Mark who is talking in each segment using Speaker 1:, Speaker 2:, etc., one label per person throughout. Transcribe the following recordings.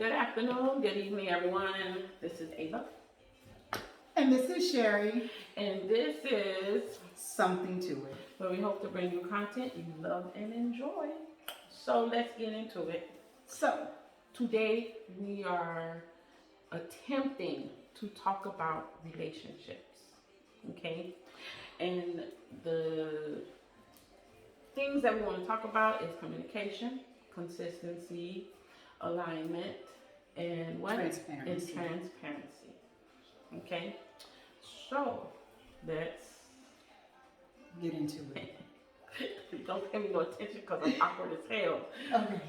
Speaker 1: Good afternoon, good evening, everyone. This is Ava,
Speaker 2: And this is Sherry.
Speaker 1: and this is
Speaker 2: Something to it.
Speaker 1: where we hope to bring you content you love and enjoy. So let's get into it.
Speaker 2: So,
Speaker 1: Today we are attempting to talk about relationships, okay? And the things that we want to talk about is communication, consistency, alignment, and what?
Speaker 2: Transparency.
Speaker 1: And transparency. Okay? So, let's
Speaker 2: get into it.
Speaker 1: don't pay me no attention because I'm awkward as hell.
Speaker 2: Okay.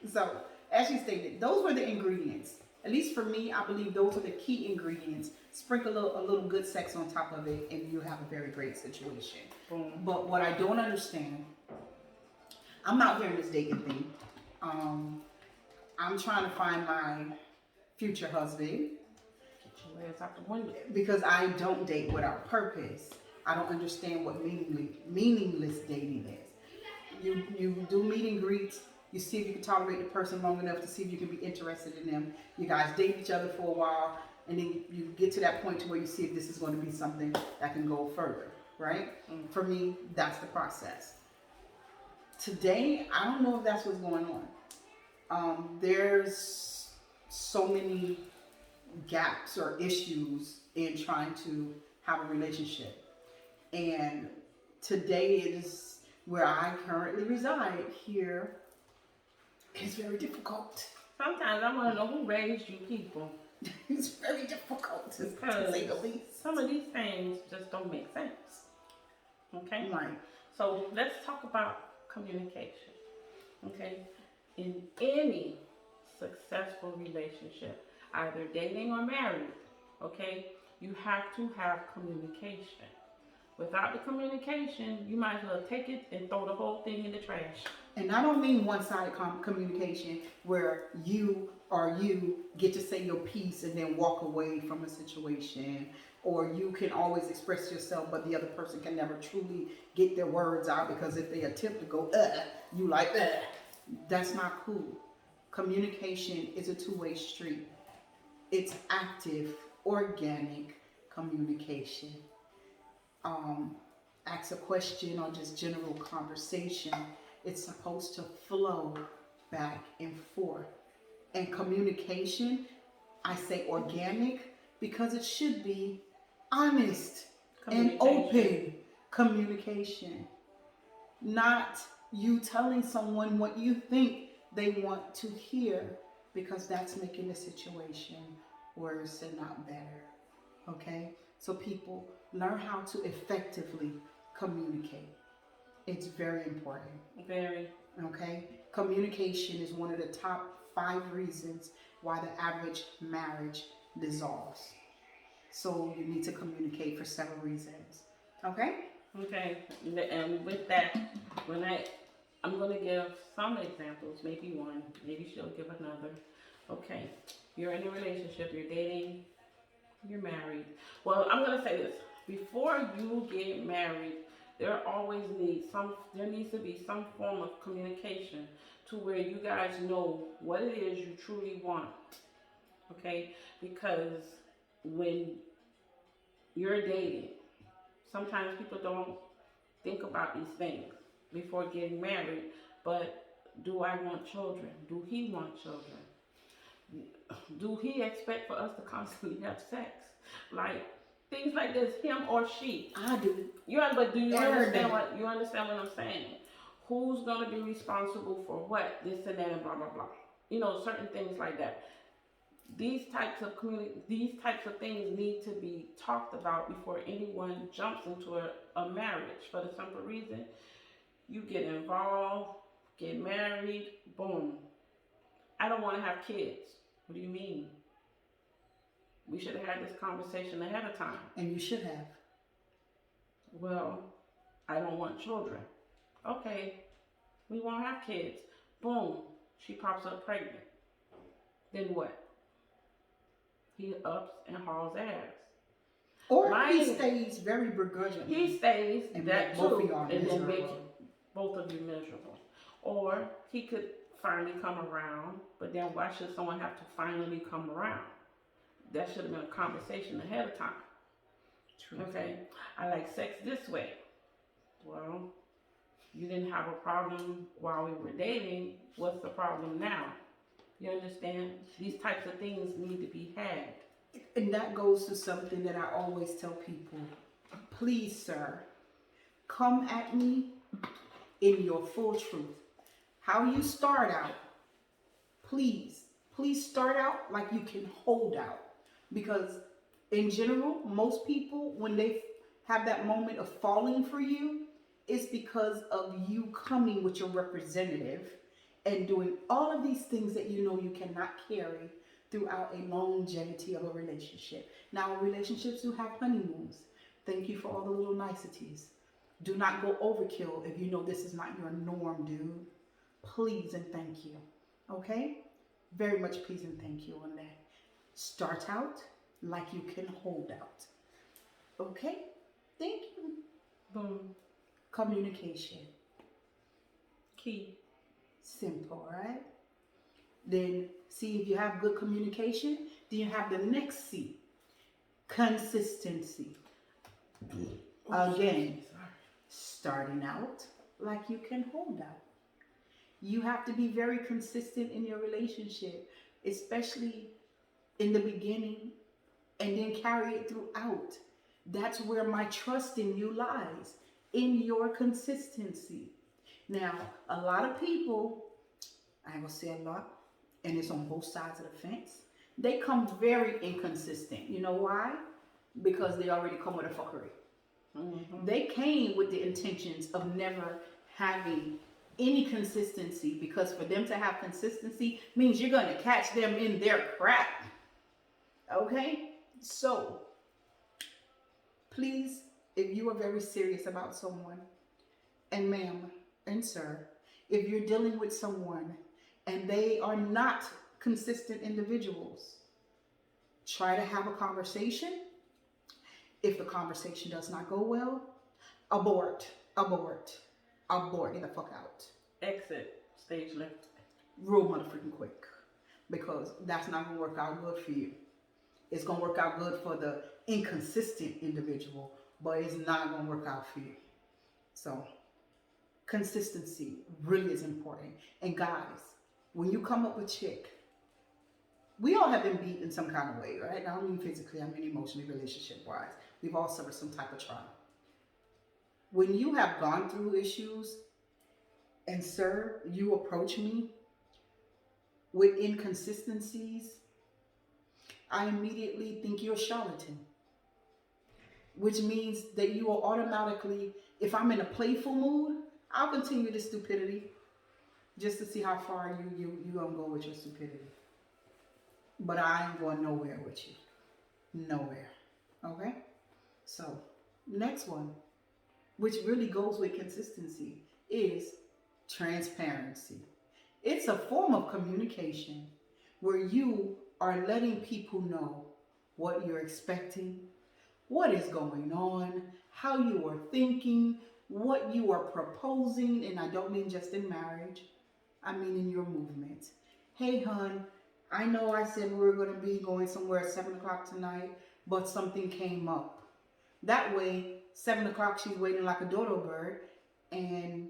Speaker 2: So, as you stated, those were the ingredients. At least for me, I believe those are the key ingredients. Sprinkle a little good sex on top of it, and you have a very great situation.
Speaker 1: Boom.
Speaker 2: But what I don't understand, I'm not hearing this dating thing. I'm trying to find my future husband
Speaker 1: Get your ass out the window.
Speaker 2: because I don't date without purpose. I don't understand what meaningless dating is. You do meet and greets. You see if you can tolerate the person long enough to see if you can be interested in them. You guys date each other for a while, and then you get to that point to where you see if this is going to be something that can go further, right? For me, that's the process. Today, I don't know if that's what's going on. There's so many gaps or issues in trying to have a relationship. And today is where I currently reside here. It's very difficult.
Speaker 1: Sometimes I want to know who raised you people.
Speaker 2: It's very difficult to
Speaker 1: Because
Speaker 2: say the least.
Speaker 1: some of these things just don't make sense. Okay?
Speaker 2: Right.
Speaker 1: So let's talk about communication. Okay? In any successful relationship, either dating or married, okay, you have to have communication. Without the communication, you might as well take it and throw the whole thing in the trash.
Speaker 2: And I don't mean one-sided communication where you get to say your piece and then walk away from a situation, or you can always express yourself but the other person can never truly get their words out because if they attempt to go you like that's not cool. Communication is a two-way street. It's active, organic communication. Ask a question or just general conversation. It's supposed to flow back and forth. And communication, I say organic because it should be honest and open communication. Not you telling someone what you think they want to hear, because that's making the situation worse and not better. Okay? So people, learn how to effectively communicate. It's very important.
Speaker 1: Very.
Speaker 2: Okay? Communication is one of the top 5 reasons why the average marriage dissolves. So you need to communicate for several reasons. Okay?
Speaker 1: Okay. And with that, I'm going to give some examples, maybe one, maybe she'll give another. Okay. You're in a relationship, you're dating, you're married. Well, I'm going to say this. Before you get married, there needs to be some form of communication to where you guys know what it is you truly want. Okay? Because when you're dating, sometimes people don't think about these things before getting married. But do I want children? Do he want children? Do he expect for us to constantly have sex? Like things like this, him or she.
Speaker 2: I do.
Speaker 1: But do you understand what I'm saying? Who's gonna be responsible for what, this and that, and blah blah blah. Certain things like that. These types of things need to be talked about before anyone jumps into a marriage. For the simple reason, you get involved, get married, boom. I don't want to have kids. What do you mean? We should have had this conversation ahead of time.
Speaker 2: And you should have.
Speaker 1: Well, I don't want children. Okay, we won't have kids. Boom, she pops up pregnant. Then what? He ups and hauls ass.
Speaker 2: Or he stays very begrudging.
Speaker 1: He stays,
Speaker 2: and
Speaker 1: that
Speaker 2: both
Speaker 1: too,
Speaker 2: of y'all
Speaker 1: and then
Speaker 2: miserable.
Speaker 1: make both of you miserable. Or he could finally come around, but then why should someone have to finally come around? That should have been a conversation ahead of time.
Speaker 2: True.
Speaker 1: Okay, I like sex this way. Well, you didn't have a problem while we were dating. What's the problem now? You understand? These types of things need to be had.
Speaker 2: And that goes to something that I always tell people. Please, sir, come at me in your full truth. How you start out, please start out like you can hold out. Because in general, most people, when they have that moment of falling for you, it's because of you coming with your representative and doing all of these things that you know you cannot carry throughout a longevity of a relationship. Now, relationships do have honeymoons. Thank you for all the little niceties. Do not go overkill if you know this is not your norm, dude. Please and thank you. Okay? Very much please and thank you on that. Start out like you can hold out. Okay? Thank you.
Speaker 1: Boom.
Speaker 2: Communication.
Speaker 1: Key.
Speaker 2: Simple, right? Then see if you have good communication. Then you have the next C. Consistency. Again, starting out like you can hold out. You have to be very consistent in your relationship, especially in the beginning, and then carry it throughout. That's where my trust in you lies, in your consistency. Now, a lot of people, I will say a lot, and it's on both sides of the fence, they come very inconsistent. You know why? Because they already come with a fuckery.
Speaker 1: Mm-hmm.
Speaker 2: They came with the intentions of never having any consistency, because for them to have consistency means you're going to catch them in their crap. Okay? So, please, if you are very serious about someone, and ma'am and sir, if you're dealing with someone and they are not consistent individuals, try to have a conversation. If the conversation does not go well, abort, get the fuck out.
Speaker 1: Exit. Stage left.
Speaker 2: Real motherfucking quick. Because that's not going to work out good for you. It's going to work out good for the inconsistent individual, but it's not going to work out for you. So, consistency really is important. And guys, when you come up with chick, we all have been beat in some kind of way, right? I don't mean physically, I mean emotionally, relationship-wise. We've all suffered some type of trauma. When you have gone through issues, and sir, you approach me with inconsistencies, I immediately think you're a charlatan. Which means that you will automatically, if I'm in a playful mood, I'll continue the stupidity just to see how far you gonna go with your stupidity. But I ain't going nowhere with you. Nowhere. Okay? So, next one, which really goes with consistency, is transparency. It's a form of communication where you are letting people know what you're expecting, what is going on, how you are thinking, what you are proposing, and I don't mean just in marriage, I mean in your movement. Hey, hon, I know I said we were going to be going somewhere at 7 o'clock tonight, but something came up. That way, 7 o'clock, she's waiting like a dodo bird, and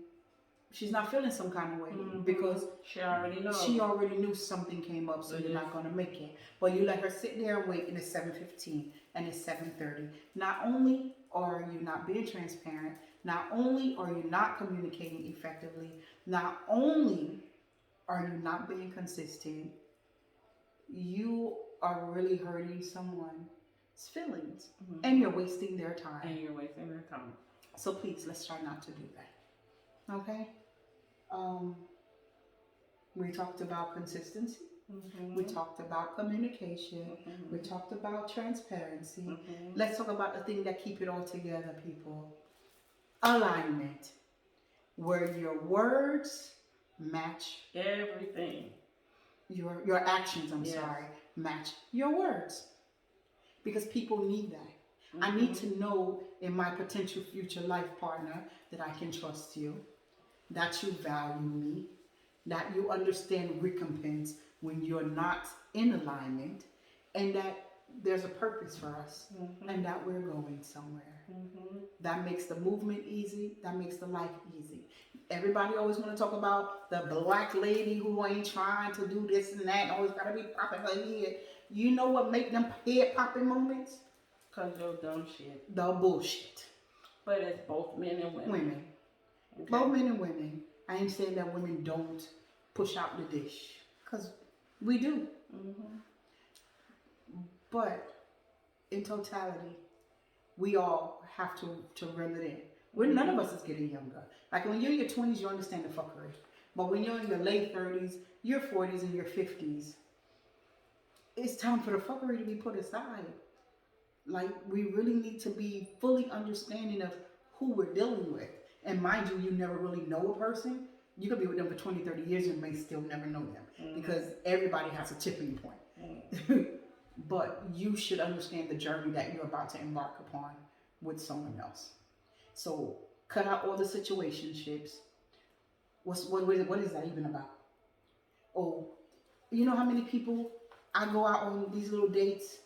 Speaker 2: she's not feeling some kind of way because
Speaker 1: she already knows.
Speaker 2: She already knew something came up, so you're not going to make it. But you let her sit there and wait, and it's 7:15 and it's 7:30. Not only are you not being transparent, not only are you not communicating effectively, not only are you not being consistent, you are really hurting someone's feelings, and you're wasting their time. So please, let's try not to do that. Okay? We talked about consistency. We talked about communication. We talked about transparency. Let's talk about the thing that keep it all together, people. Alignment. Where your words match
Speaker 1: everything.
Speaker 2: Your actions, match your words. Because people need that. I need to know in my potential future life partner that I can trust you, that you value me, that you understand recompense when you're not in alignment, and that there's a purpose for us, and that we're going somewhere. That makes the movement easy. That makes the life easy. Everybody always want to talk about the black lady who ain't trying to do this and that. Always gotta be popping her head. You know what make them head popping moments?
Speaker 1: Cause you're dumb shit.
Speaker 2: The bullshit.
Speaker 1: But it's both men and women.
Speaker 2: Women.
Speaker 1: Okay.
Speaker 2: Both men and women. I ain't saying that women don't push out the dish, cause we do. But in totality, we all have to reel it in. None of us is getting younger. Like when you're in your 20s, you understand the fuckery. But when you're in your late 30s, your 40s, and your 50s, it's time for the fuckery to be put aside. Like, we really need to be fully understanding of who we're dealing with. And mind you, you never really know a person. You could be with them for 20, 30 years and may still never know them. Because everybody has a tipping point. But you should understand the journey that you're about to embark upon with someone else. So cut out all the situationships. What is that even about? Oh, you know how many people I go out on these little dates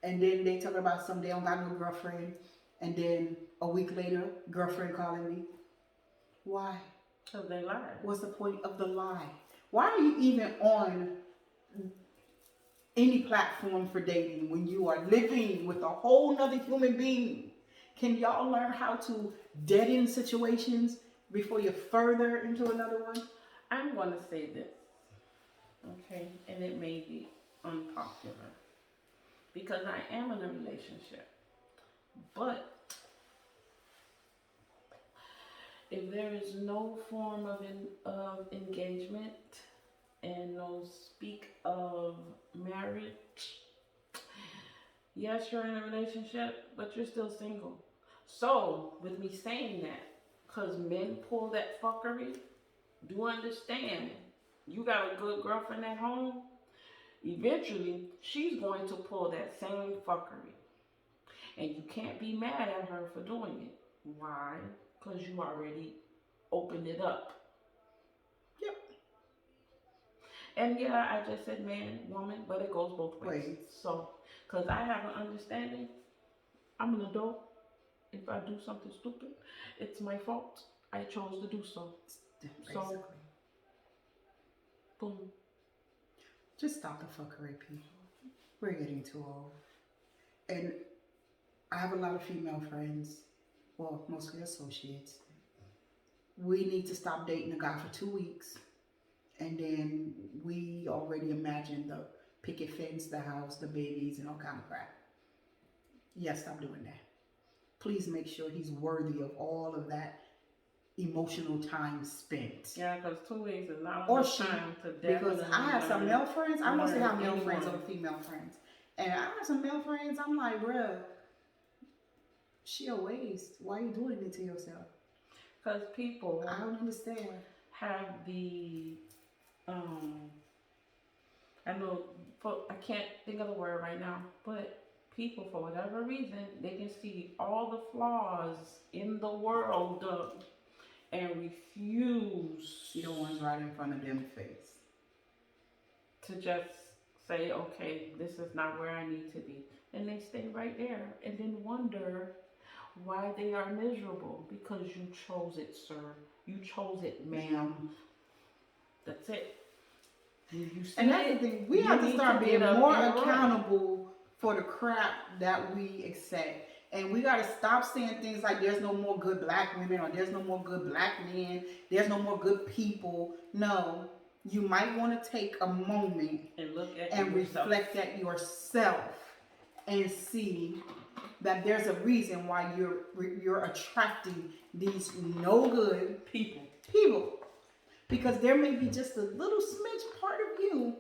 Speaker 2: and then they talk about some they don't got no girlfriend, and then a week later, girlfriend calling me. Why?
Speaker 1: Because they lied.
Speaker 2: What's the point of the lie? Why are you even on any platform for dating when you are living with a whole nother human being? Can y'all learn how to dead end situations before you further into another one?
Speaker 1: I'm going to say this, okay, and it may be unpopular because I am in a relationship, but if there is no form of engagement and no speak of marriage, yes, you're in a relationship, but you're still single. So, with me saying that, because men pull that fuckery, do understand, you got a good girlfriend at home, eventually, she's going to pull that same fuckery. And you can't be mad at her for doing it. Why? Because you already opened it up.
Speaker 2: Yep.
Speaker 1: And yeah, I just said man, woman, but it goes both ways. So, because I have an understanding, I'm an adult. If I do something stupid, it's my fault. I chose to do so.
Speaker 2: Basically.
Speaker 1: So, boom.
Speaker 2: Just stop the fuckery, people. We're getting too old. And I have a lot of female friends, well, mostly associates. We need to stop dating a guy for 2 weeks. And then we already imagine the picket fence, the house, the babies, and all kind of crap. Yeah, stop doing that. Please make sure he's worthy of all of that emotional time spent.
Speaker 1: Yeah, because 2 weeks is not
Speaker 2: Or
Speaker 1: enough
Speaker 2: she,
Speaker 1: time to
Speaker 2: because I have some male friends. I mostly have male
Speaker 1: anyone.
Speaker 2: friends over female friends. And I have some male friends, I'm like, bruh, she a waste. Why are you doing it to yourself?
Speaker 1: Because people
Speaker 2: I don't understand.
Speaker 1: have the, I know, I can't think of the word right now, but people, for whatever reason, they can see all the flaws in the world and refuse.
Speaker 2: See the ones right in front of them face.
Speaker 1: To just say, okay, this is not where I need to be. And they stay right there and then wonder why they are miserable. Because you chose it, sir. You chose it, ma'am. That's it.
Speaker 2: And that's the thing. We have to start being more accountable for the crap that we accept. And we got to stop saying things like there's no more good black women or there's no more good black men. There's no more good people. No. You might want to take a moment
Speaker 1: and look at
Speaker 2: and reflect at yourself and see that there's a reason why you're attracting these no good people. Because there may be just a little smidge part of you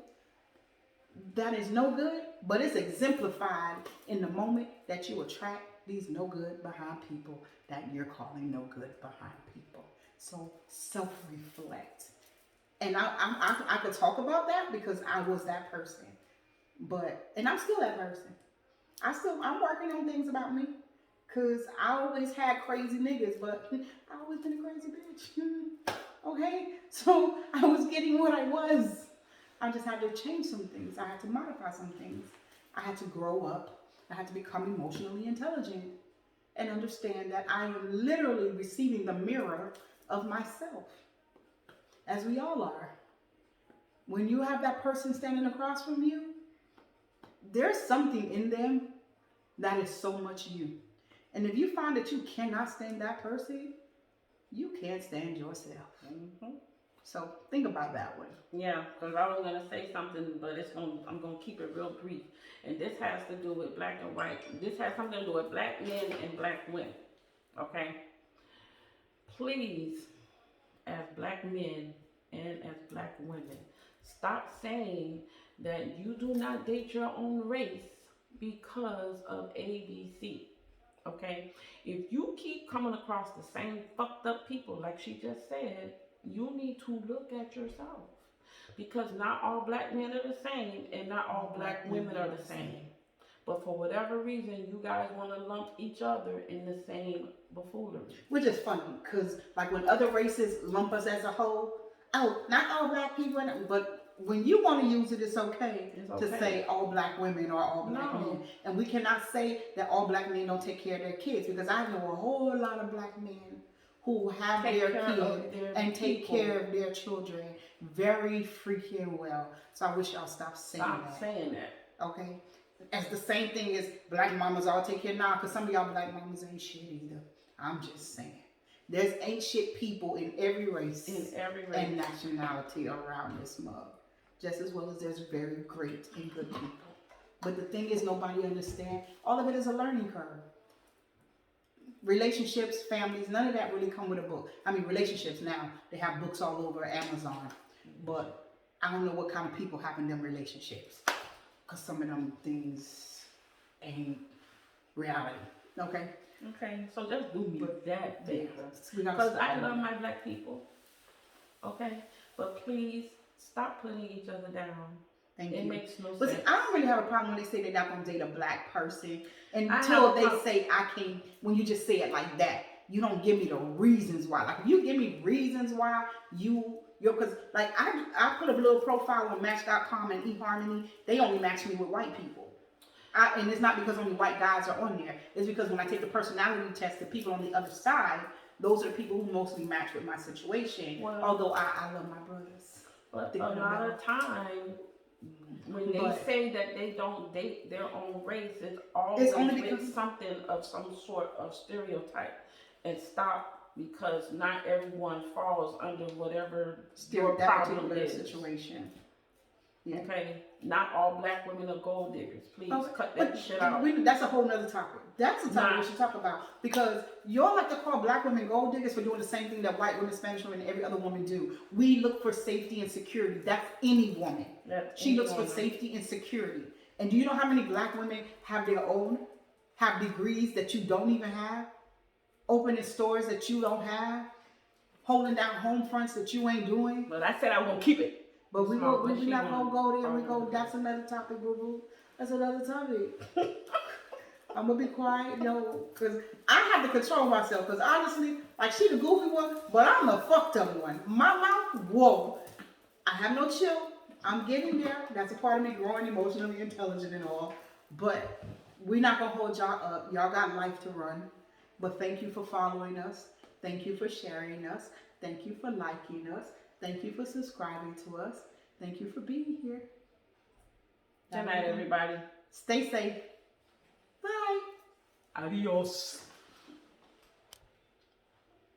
Speaker 2: that is no good, but it's exemplified in the moment that you attract these no good behind people that you're calling no good behind people. So self-reflect. And I could talk about that because I was that person. And I'm still that person. I'm working on things about me. Cause I always had crazy niggas, but I always been a crazy bitch. Okay? So I was getting what I was. I just had to change some things. I had to modify some things. I had to grow up. I had to become emotionally intelligent and understand that I am literally receiving the mirror of myself, as we all are. When you have that person standing across from you, there's something in them that is so much you. And if you find that you cannot stand that person, you can't stand yourself.
Speaker 1: Mm-hmm.
Speaker 2: So think about that one.
Speaker 1: Yeah, because I was gonna say something, but I'm gonna keep it real brief. And this has to do with black and white. This has something to do with black men and black women. Okay? Please, as black men and as black women, stop saying that you do not date your own race because of ABC. Okay? If you keep coming across the same fucked up people, like she just said, you need to look at yourself. Because not all black men are the same and not all black women are the same. But for whatever reason, you guys want to lump each other in the same buffoonery.
Speaker 2: Which is funny, because like when other races lump us as a whole, oh, not all black people, but when you want to use it, it's okay, to say all black women or all black men. And we cannot say that all black men don't take care of their kids, because I know a whole lot of black men who have their kids and take care of their children very freaking well. So I wish y'all stop saying that. Okay? As the same thing as black mamas all take care now, because some of y'all black mamas ain't shit either. I'm just saying. There's ain't shit people in every race, and nationality around this mug. Just as well as there's very great and good people. But the thing is, nobody understands. All of it is a learning curve. Relationships, families, none of that really come with a book. I mean, relationships now, they have books all over Amazon. But I don't know what kind of people have in them relationships. Because some of them things ain't reality. Okay?
Speaker 1: Okay, so just do me that favor. Because I love my black people. Okay? But please stop putting each other down.
Speaker 2: Thank you.
Speaker 1: It makes no sense.
Speaker 2: Listen, I don't really have a problem when they say they're not going to date a black person until they say I can't. When you just say it like that, you don't give me the reasons why. Like if you give me reasons why you're because like I put a little profile on Match.com and eHarmony. They only match me with white people. And it's not because only white guys are on there. It's because when I take the personality test, the people on the other side, those are the people who mostly match with my situation. Well, although I love my brothers.
Speaker 1: But a lot of time, when they say that they don't date their own race, it's always with something of some sort of stereotype. And stop, because not everyone falls under whatever your problem is.
Speaker 2: Situation.
Speaker 1: Yeah. Okay, not all black women are gold diggers. Please cut that shit out.
Speaker 2: That's a whole nother topic. That's a topic we should talk about, because y'all like to call black women gold diggers for doing the same thing that white women, Spanish women, and every other woman do. We look for safety and security. That's any woman. She looks for safety and security. And do you know how many black women have degrees that you don't even have, opening stores that you don't have, holding down home fronts that you ain't doing?
Speaker 1: But I said I won't keep it.
Speaker 2: But we're not going to go there. That's another topic, boo-boo. That's another topic. I'm going to be quiet, because I have to control myself. Because honestly, like she the goofy one, but I'm the fucked up one. My mouth, whoa. I have no chill. I'm getting there. That's a part of me growing emotionally intelligent and all. But we're not going to hold y'all up. Y'all got life to run. But thank you for following us. Thank you for sharing us. Thank you for liking us. Thank you for subscribing to us. Thank you for being here.
Speaker 1: Good night, everybody.
Speaker 2: Stay safe. Bye.
Speaker 1: Adios.